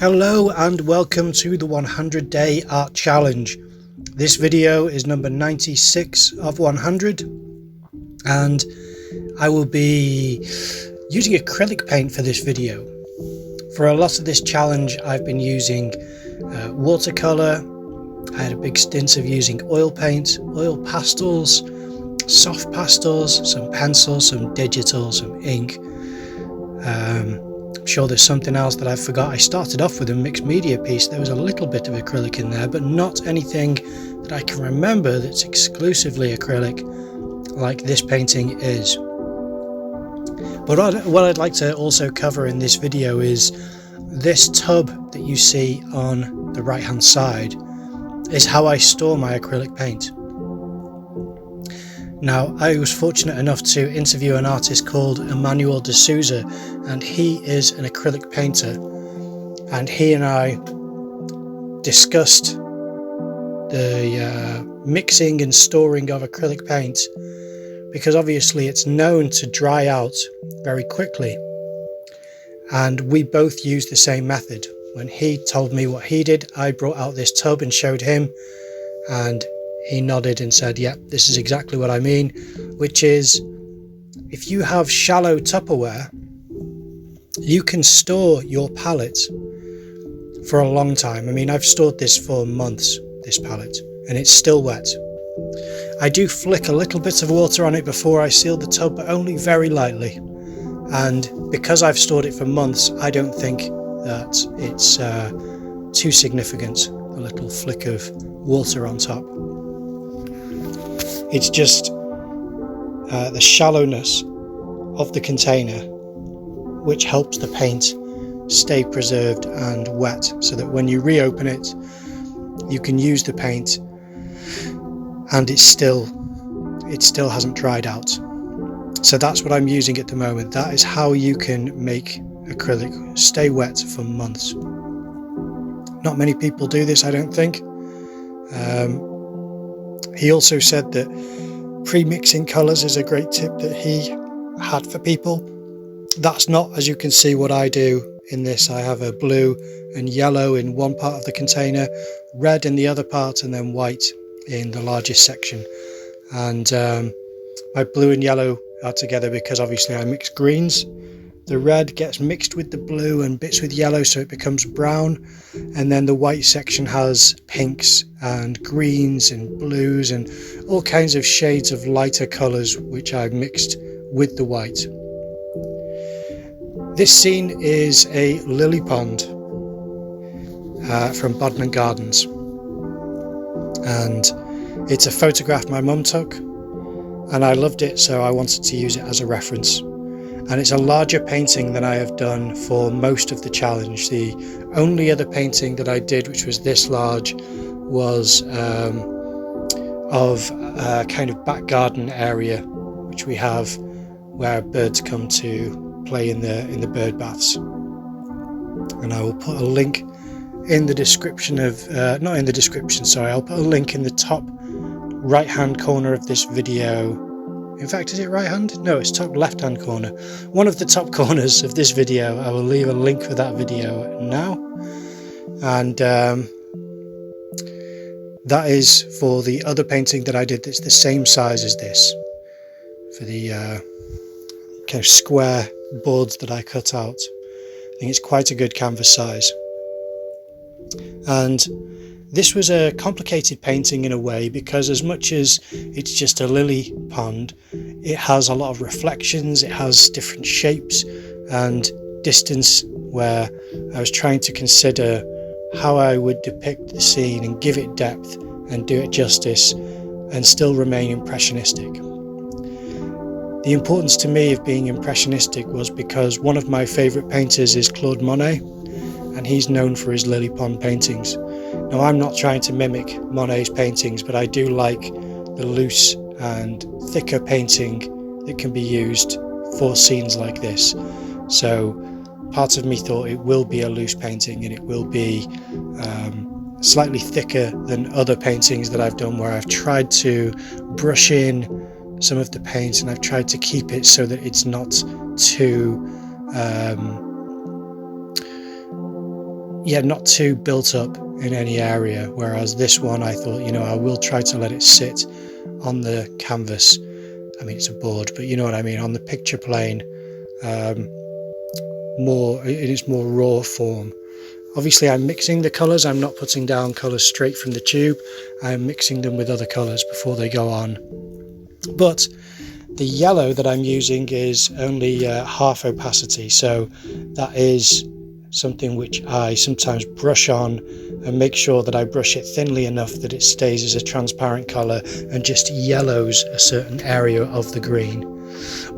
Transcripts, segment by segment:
Hello and welcome to the 100 Day Art Challenge. This video is number 96 of 100 and I will be using acrylic paint for this video. For a lot of this challenge I've been using watercolour. I had a big stint of using oil paint, oil pastels, soft pastels, some pencils, some digital, some ink. I'm sure there's something else that I forgot. I started off with a mixed media piece. There was a little bit of acrylic in there, but not anything that I can remember that's exclusively acrylic like this painting is. But what I'd like to also cover in this video is this tub that you see on the right hand side is how I store my acrylic paint. Now, I was fortunate enough to interview an artist called Emmanuel de Souza, and he is an acrylic painter, and he and I discussed the mixing and storing of acrylic paint, because obviously it's known to dry out very quickly, and we both used the same method. When he told me what he did, I brought out this tub and showed him, and he nodded and said, yep, this is exactly what I mean, which is if you have shallow Tupperware, you can store your palette for a long time. I mean, I've stored this for months, this palette, and it's still wet. I do flick a little bit of water on it before I seal the tub, but only very lightly. And because I've stored it for months, I don't think that it's too significant, a little flick of water on top. It's just the shallowness of the container which helps the paint stay preserved and wet, so that when you reopen it you can use the paint and it still hasn't dried out. So that's what I'm using at the moment. That is how you can make acrylic stay wet for months. Not many people do this, I don't think. He also said that pre-mixing colours is a great tip that he had for people. That's not, as you can see, what I do in this. I have a blue and yellow in one part of the container, red in the other part, and then white in the largest section. And my blue and yellow are together because obviously I mix greens. The red gets mixed with the blue and bits with yellow, so it becomes brown, and then the white section has pinks and greens and blues and all kinds of shades of lighter colours which I've mixed with the white. This scene is a lily pond from Bodmin Gardens, and it's a photograph my mum took, and I loved it, so I wanted to use it as a reference. And it's a larger painting than I have done for most of the challenge. The only other painting that I did, which was this large, was of a kind of back garden area which we have where birds come to play in the bird baths. And I will put a link in the description of not in the description, sorry, I'll put a link in the top right hand corner of this video. In fact, is it right hand? No, it's top left hand corner. One of the top corners of this video. I will leave a link for that video now. And that is for the other painting that I did that's the same size as this. For the kind of square boards that I cut out. I think it's quite a good canvas size. And this was a complicated painting in a way, because as much as it's just a lily pond, it has a lot of reflections, it has different shapes and distance, where I was trying to consider how I would depict the scene and give it depth and do it justice and still remain impressionistic. The importance to me of being impressionistic was because one of my favourite painters is Claude Monet, and he's known for his lily pond paintings. Now, I'm not trying to mimic Monet's paintings, but I do like the loose and thicker painting that can be used for scenes like this. So part of me thought it will be a loose painting, and it will be slightly thicker than other paintings that I've done, where I've tried to brush in some of the paint and I've tried to keep it so that it's not too yeah, not too built up in any area, whereas this one I thought, I will try to let it sit on the canvas. I mean, it's a board, but you know what I mean, on the picture plane, more in its more raw form. Obviously I'm mixing the colours, I'm not putting down colours straight from the tube, I'm mixing them with other colours before they go on. But the yellow that I'm using is only half opacity, so that is something which I sometimes brush on and make sure that I brush it thinly enough that it stays as a transparent colour and just yellows a certain area of the green.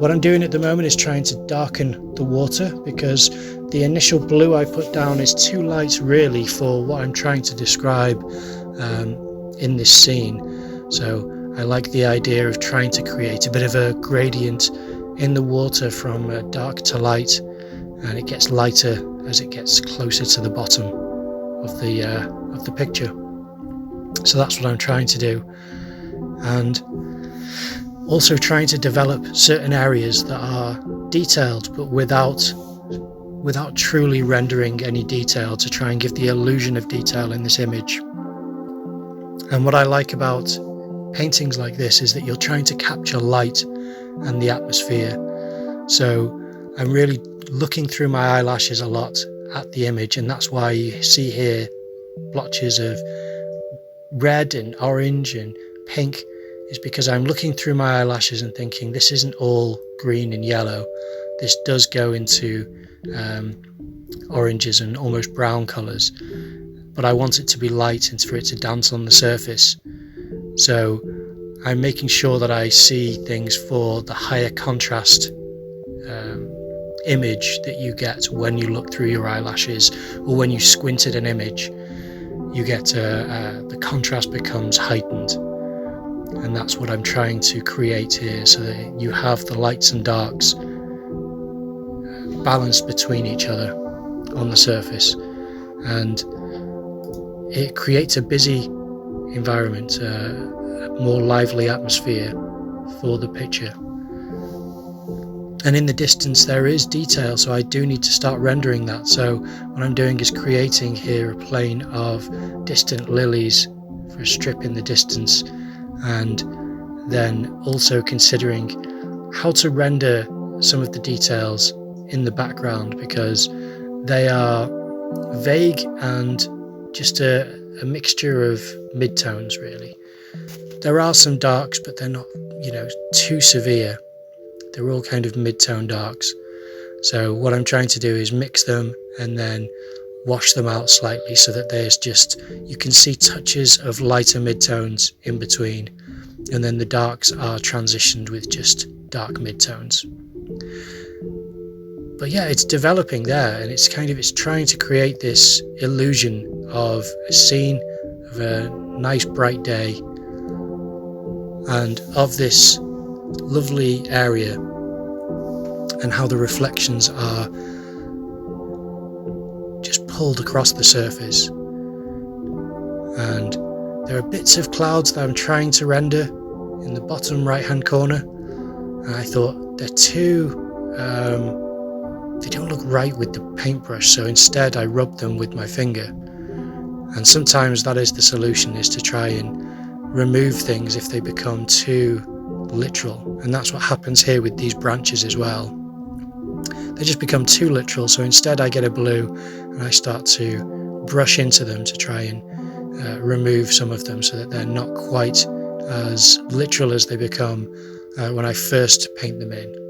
What I'm doing at the moment is trying to darken the water, because the initial blue I put down is too light really for what I'm trying to describe in this scene. So I like the idea of trying to create a bit of a gradient in the water from dark to light, and it gets lighter as it gets closer to the bottom of the picture. So that's what I'm trying to do, and also trying to develop certain areas that are detailed but without truly rendering any detail, to try and give the illusion of detail in this image. And what I like about paintings like this is that you're trying to capture light and the atmosphere. So I'm really looking through my eyelashes a lot at the image, and that's why you see here blotches of red and orange and pink, is because I'm looking through my eyelashes and thinking this isn't all green and yellow. This does go into oranges and almost brown colours, but I want it to be light and for it to dance on the surface. So I'm making sure that I see things for the higher contrast image that you get when you look through your eyelashes, or when you squint at an image, you get the contrast becomes heightened. And that's what I'm trying to create here, so that you have the lights and darks balanced between each other on the surface, and it creates a busy environment, a more lively atmosphere for the picture. And in the distance there is detail, so I do need to start rendering that. So what I'm doing is creating here a plane of distant lilies for a strip in the distance, and then also considering how to render some of the details in the background, because they are vague and just a mixture of midtones really. There are some darks, but they're not, too severe. They're all kind of mid-tone darks. So what I'm trying to do is mix them and then wash them out slightly, so that there's just, you can see touches of lighter mid-tones in between, and then the darks are transitioned with just dark mid-tones. But yeah, it's developing there, and it's trying to create this illusion of a scene of a nice bright day and of this lovely area, and how the reflections are just pulled across the surface. And there are bits of clouds that I'm trying to render in the bottom right hand corner, and I thought they're too they don't look right with the paintbrush, so instead I rubbed them with my finger. And sometimes that is the solution, is to try and remove things if they become too literal, and that's what happens here with these branches as well. They just become too literal, so instead I get a blue and I start to brush into them to try and remove some of them, so that they're not quite as literal as they become when I first paint them in.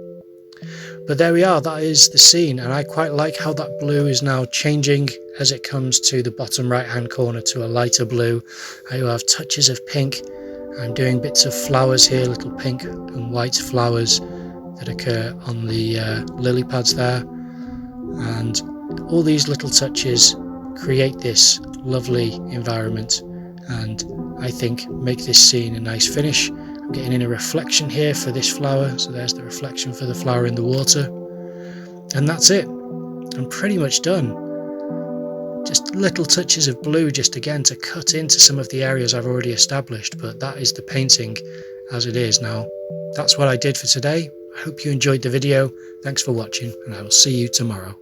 But there we are, that is the scene, and I quite like how that blue is now changing as it comes to the bottom right hand corner to a lighter blue. I have touches of pink. I'm doing bits of flowers here, little pink and white flowers that occur on the lily pads there, and all these little touches create this lovely environment, and I think make this scene a nice finish. I'm getting in a reflection here for this flower, so there's the reflection for the flower in the water, and that's it. I'm pretty much done. Just little touches of blue, just again to cut into some of the areas I've already established, but that is the painting as it is now. That's what I did for today. I hope you enjoyed the video. Thanks for watching, and I will see you tomorrow.